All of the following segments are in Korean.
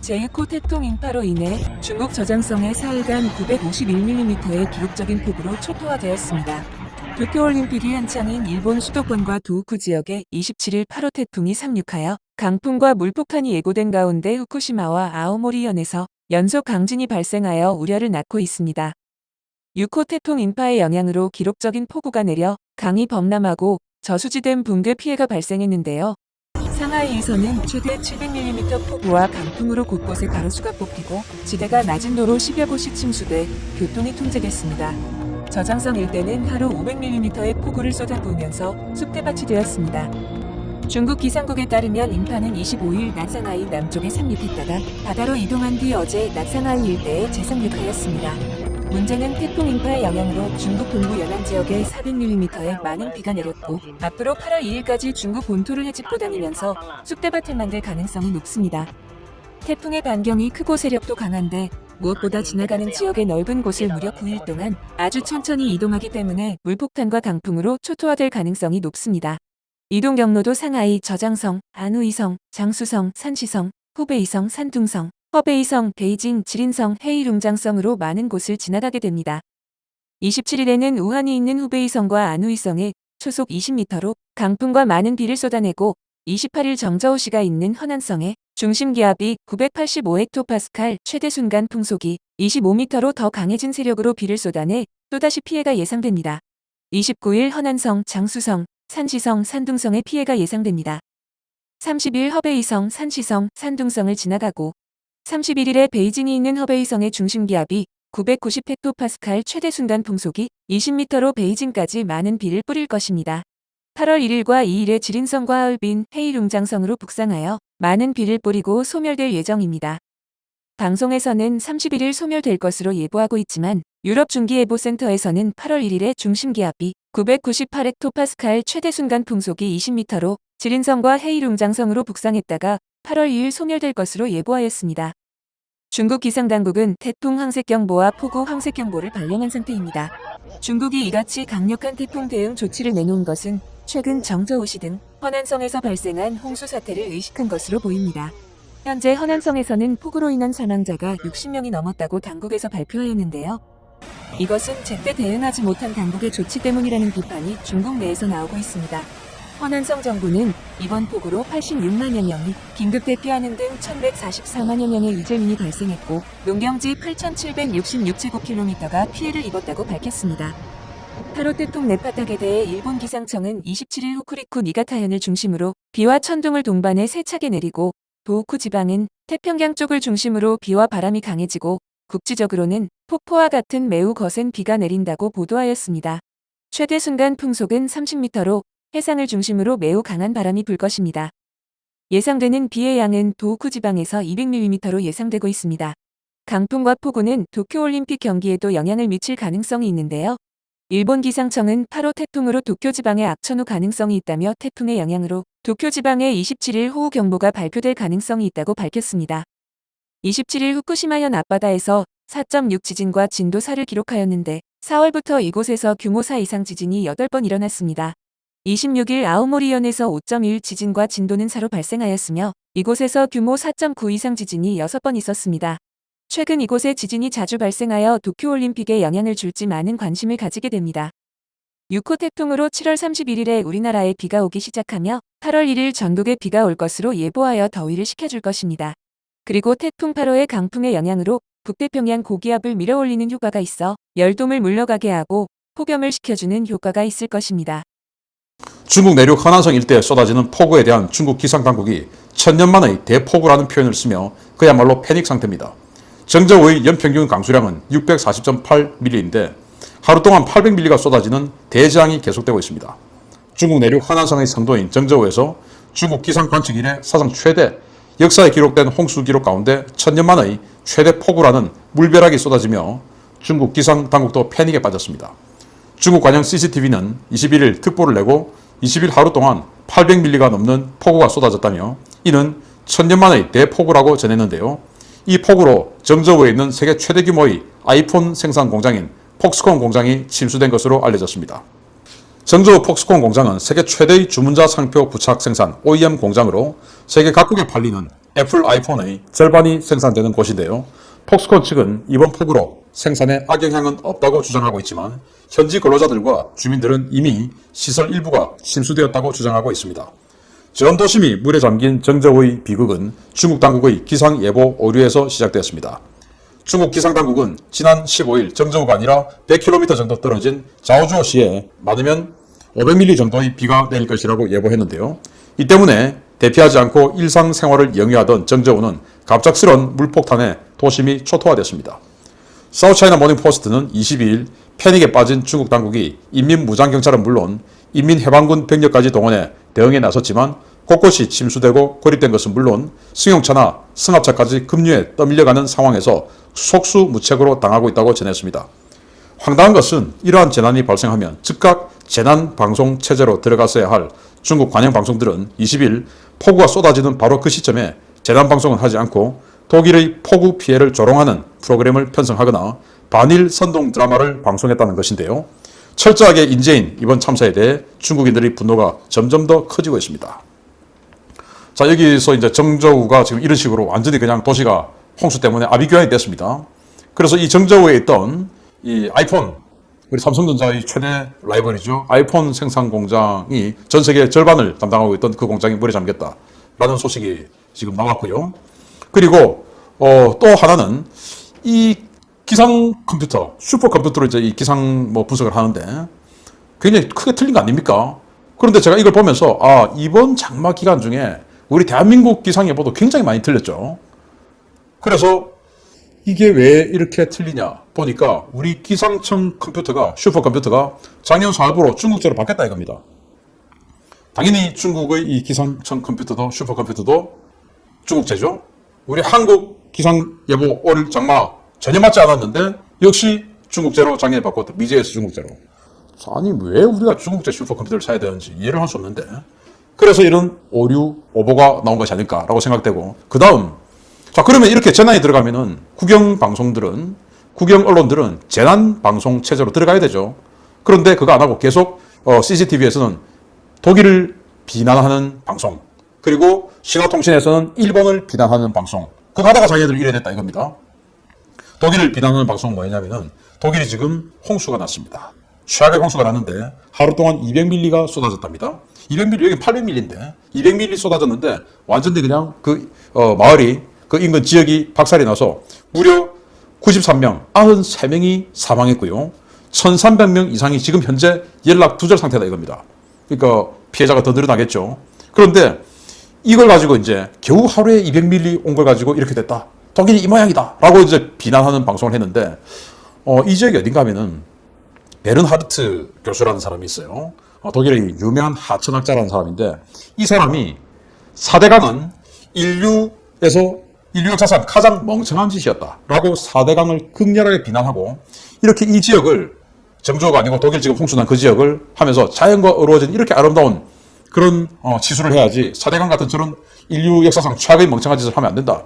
제6호 태풍 인파로 인해 중국 저장성의 4일간 951mm의 기록적인 폭우로 초토화되었습니다. 도쿄올림픽이 한창인 일본 수도권과 도호쿠 지역에 27일 8호 태풍이 상륙하여 강풍과 물폭탄이 예고된 가운데 후쿠시마와 아오모리현에서 연속 강진이 발생하여 우려를 낳고 있습니다. 6호 태풍 인파의 영향으로 기록적인 폭우가 내려 강이 범람하고 저수지댐 붕괴 피해가 발생했는데요. 상하이에서는 최대 700mm 폭우와 강풍으로 곳곳에 가로수가 뽑히고 지대가 낮은 도로 10여 곳이 침수돼 교통이 통제됐습니다. 저장성 일대는 하루 500mm의 폭우를 쏟아부으면서 쑥대밭이 되었습니다. 중국 기상국에 따르면 인파는 25일 낮 상하이 남쪽에 상륙했다가 바다로 이동한 뒤 어제 낮 상하이 일대에 재상륙하였습니다. 문제는 태풍 인파의 영향으로 중국 동부 연안 지역에 400mm의 많은 비가 내렸고 앞으로 8월 2일까지 중국 본토를 헤집고 다니면서 쑥대밭을 만들 가능성이 높습니다. 태풍의 반경이 크고 세력도 강한데 무엇보다 지나가는 지역의 넓은 곳을 무려 9일 동안 아주 천천히 이동하기 때문에 물폭탄과 강풍으로 초토화될 가능성이 높습니다. 이동 경로도 상하이, 저장성, 안후이성, 장수성, 산시성, 후베이성, 산둥성, 허베이성, 베이징, 지린성, 헤이룽장성으로 많은 곳을 지나가게 됩니다. 27일에는 우한이 있는 후베이성과 안후이성에 초속 20m로 강풍과 많은 비를 쏟아내고 28일 정저우시가 있는 허난성에 중심기압이 985헥토파스칼, 최대 순간 풍속이 25m로 더 강해진 세력으로 비를 쏟아내 또다시 피해가 예상됩니다. 29일 허난성, 장수성, 산시성, 산둥성의 피해가 예상됩니다. 30일 허베이성, 산시성, 산둥성을 지나가고 31일에 베이징이 있는 허베이성의 중심기압이 990헥토파스칼, 최대 순간 풍속이 20m로 베이징까지 많은 비를 뿌릴 것입니다. 8월 1일과 2일에 지린성과 하얼빈, 헤이룽장성으로 북상하여 많은 비를 뿌리고 소멸될 예정입니다. 방송에서는 31일 소멸될 것으로 예보하고 있지만 유럽중기예보센터에서는 8월 1일에 중심기압이 998헥토파스칼, 최대 순간 풍속이 20m로 지린성과 헤이룽장성으로 북상했다가 8월 2일 소멸될 것으로 예보하였습니다. 중국 기상당국은 태풍 황색경보와 폭우 황색경보를 발령한 상태입니다. 중국이 이같이 강력한 태풍 대응 조치를 내놓은 것은 최근 정저우시 등 허난성에서 발생한 홍수 사태를 의식한 것으로 보입니다. 현재 허난성에서는 폭우로 인한 사망자가 60명이 넘었다고 당국에서 발표하였는데요. 이것은 제때 대응하지 못한 당국의 조치 때문이라는 비판이 중국 내에서 나오고 있습니다. 허난성 정부는 이번 폭우로 86만여 명이 긴급 대피하는 등 1144만여 명의 이재민이 발생했고 농경지 8766제곱킬로미터가 피해를 입었다고 밝혔습니다. 8호 태풍 네파탁에 대해 일본 기상청은 27일 후쿠리쿠 니가타현을 중심으로 비와 천둥을 동반해 세차게 내리고 도호쿠 지방은 태평양 쪽을 중심으로 비와 바람이 강해지고 국지적으로는 폭포와 같은 매우 거센 비가 내린다고 보도하였습니다. 최대 순간 풍속은 30m로 해상을 중심으로 매우 강한 바람이 불 것입니다. 예상되는 비의 양은 도호쿠 지방에서 200mm로 예상되고 있습니다. 강풍과 폭우는 도쿄올림픽 경기에도 영향을 미칠 가능성이 있는데요. 일본 기상청은 8호 태풍으로 도쿄 지방에 악천후 가능성이 있다며 태풍의 영향으로 도쿄 지방에 27일 호우경보가 발표될 가능성이 있다고 밝혔습니다. 27일 후쿠시마현 앞바다에서 4.6 지진과 진도 4를 기록하였는데 4월부터 이곳에서 규모 4 이상 지진이 8번 일어났습니다. 26일 아오모리현에서 5.1 지진과 진도는 4로 발생하였으며 이곳에서 규모 4.9 이상 지진이 6번 있었습니다. 최근 이곳에 지진이 자주 발생하여 도쿄올림픽에 영향을 줄지 많은 관심을 가지게 됩니다. 6호 태풍으로 7월 31일에 우리나라에 비가 오기 시작하며 8월 1일 전국에 비가 올 것으로 예보하여 더위를 식혀줄 것입니다. 그리고 태풍 8호의 강풍의 영향으로 북태평양 고기압을 밀어올리는 효과가 있어 열돔을 물러가게 하고 폭염을 식혀주는 효과가 있을 것입니다. 중국 내륙 허난성 일대에 쏟아지는 폭우에 대한 중국 기상당국이 천년만의 대폭우라는 표현을 쓰며 그야말로 패닉 상태입니다. 정저우의 연평균 강수량은 640.8mm인데 하루 동안 800mm가 쏟아지는 대재앙이 계속되고 있습니다. 중국 내륙 허난성의 성도인 정저우에서 중국 기상 관측 이래 사상 최대, 역사에 기록된 홍수 기록 가운데 천년만의 최대 폭우라는 물벼락이 쏟아지며 중국 기상당국도 패닉에 빠졌습니다. 중국 관영 CCTV는 21일 특보를 내고 20일 하루 동안 800mm가 넘는 폭우가 쏟아졌다며 이는 천년만의 대폭우라고 전했는데요. 이 폭우로 정저우에 있는 세계 최대 규모의 아이폰 생산 공장인 폭스콘 공장이 침수된 것으로 알려졌습니다. 정저우 폭스콘 공장은 세계 최대의 주문자 상표 부착 생산 OEM 공장으로 세계 각국에 팔리는 애플 아이폰의 절반이 생산되는 곳인데요. 폭스콘 측은 이번 폭우로 생산에 악영향은 없다고 주장하고 있지만 현지 근로자들과 주민들은 이미 시설 일부가 침수되었다고 주장하고 있습니다. 전 도심이 물에 잠긴 정저우의 비극은 중국 당국의 기상예보 오류에서 시작되었습니다. 중국 기상당국은 지난 15일 정저우가 아니라 100km 정도 떨어진 자오주어시에 많으면 500mm 정도의 비가 내릴 것이라고 예보했는데요. 이 때문에 대피하지 않고 일상생활을 영위하던 정저우는 갑작스런 물폭탄에 도심이 초토화됐습니다. 사우차이나 모닝포스트는 22일 패닉에 빠진 중국 당국이 인민무장경찰은 물론 인민해방군 병력까지 동원해 대응에 나섰지만 곳곳이 침수되고 고립된 것은 물론 승용차나 승합차까지 급류에 떠밀려가는 상황에서 속수무책으로 당하고 있다고 전했습니다. 황당한 것은 이러한 재난이 발생하면 즉각 재난방송 체제로 들어갔어야 할 중국 관영방송들은 20일 폭우가 쏟아지는 바로 그 시점에 재난방송은 하지 않고 독일의 폭우 피해를 조롱하는 프로그램을 편성하거나 반일 선동 드라마를 방송했다는 것인데요. 철저하게 인재인 이번 참사에 대해 중국인들의 분노가 점점 더 커지고 있습니다. 자, 여기서 이제 정저우가 지금 이런 식으로 완전히 그냥 도시가 홍수 때문에 아비규환이 됐습니다. 그래서 이 정저우에 있던 이 아이폰, 우리 삼성전자의 최대 라이벌이죠. 아이폰 생산 공장이 전 세계 절반을 담당하고 있던 그 공장이 물에 잠겼다라는 소식이 지금 나왔고요. 그리고 또 하나는 이 기상 컴퓨터, 슈퍼컴퓨터로 이제 이 기상 분석을 하는데 굉장히 크게 틀린 거 아닙니까? 그런데 제가 이걸 보면서 이번 장마 기간 중에 우리 대한민국 기상예보도 굉장히 많이 틀렸죠. 그래서 이게 왜 이렇게 틀리냐 보니까 우리 기상청 컴퓨터가, 슈퍼컴퓨터가 작년 4월부로 중국제로 바뀌었다 이겁니다. 당연히 중국의 이 기상청 컴퓨터도 슈퍼컴퓨터도 중국제죠. 우리 한국 기상예보 올 장마 전혀 맞지 않았는데 역시 중국제로 작년에 바꿨다. 미제에서 중국제로. 아니 왜 우리가 중국제 슈퍼컴퓨터를 사야 되는지 이해를 할 수 없는데, 그래서 이런 오류, 오보가 나온 것이 아닐까라고 생각되고, 그 다음 자 그러면 이렇게 재난이 들어가면은 국영 언론들은 재난 방송 체제로 들어가야 되죠. 그런데 그거 안 하고 계속 CCTV에서는 독일을 비난하는 방송, 그리고 신화통신에서는 일본을 비난하는 방송, 그거 하다가 자기네들 이래 됐다 이겁니다. 독일을 비난하는 방송은 뭐냐면은 독일이 지금 홍수가 났습니다. 최악의 홍수가 났는데 하루 동안 200mm가 쏟아졌답니다. 200mm, 여기 800mm인데 200mm 쏟아졌는데 완전히 그냥 그 마을이, 그 인근 지역이 박살이 나서 무려 93명, 93명이 사망했고요. 1300명 이상이 지금 현재 연락 두절 상태다 이겁니다. 그러니까 피해자가 더 늘어나겠죠. 그런데 이걸 가지고 이제 겨우 하루에 200mm 온 걸 가지고 이렇게 됐다. 독일이 이 모양이다. 라고 이제 비난하는 방송을 했는데, 이 지역이 어딘가 하면은 베른하르트 교수라는 사람이 있어요. 독일의 유명한 하천학자라는 사람인데, 이 사람이 4대강은 인류 역사상 가장 멍청한 짓이었다 라고 4대강을 극렬하게 비난하고, 이렇게 이 지역을, 정조가 아니고 독일 지금 홍수난 그 지역을 하면서 자연과 어우러진 이렇게 아름다운 그런 치수를 해야지 4대강 같은 저런 인류 역사상 최악의 멍청한 짓을 하면 안 된다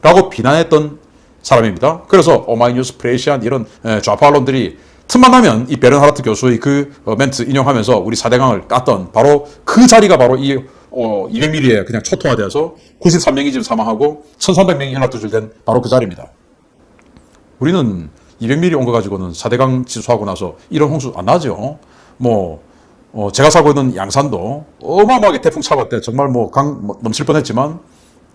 라고 비난했던 사람입니다. 그래서 오마이뉴스, 프레시안 이런 좌파 언론들이 틈만 나면 이 베른하르트 교수의 그 멘트 인용하면서 우리 4대강을 깠던 바로 그 자리가 바로 이 200mm에 그냥 초토화되어서 93명이 지금 사망하고 1300명이 연락두절된 바로 그 자리입니다. 우리는 200mm 온 거 가지고는 4대강 치수하고 나서 이런 홍수 안 나죠. 제가 살고 있는 양산도 어마어마하게 태풍 차고 때 정말 강 넘칠 뻔했지만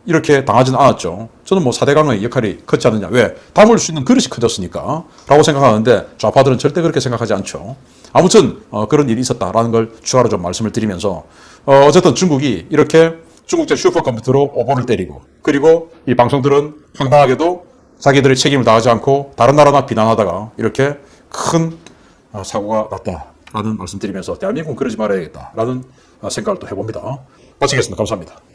이렇게 당하지는 않았죠. 저는 4대강의 역할이 컸지 않느냐. 왜? 담을 수 있는 그릇이 커졌으니까 라고 생각하는데 좌파들은 절대 그렇게 생각하지 않죠. 아무튼 그런 일이 있었다라는 걸 추가로 좀 말씀을 드리면서 어쨌든 중국이 이렇게 중국제 슈퍼컴퓨터로 오보를 때리고, 그리고 이 방송들은 황당하게도 자기들의 책임을 다하지 않고 다른 나라나 비난하다가 이렇게 큰 사고가 났다라는 말씀 드리면서 대한민국은 그러지 말아야겠다라는 생각을 또 해봅니다. 마치겠습니다. 감사합니다.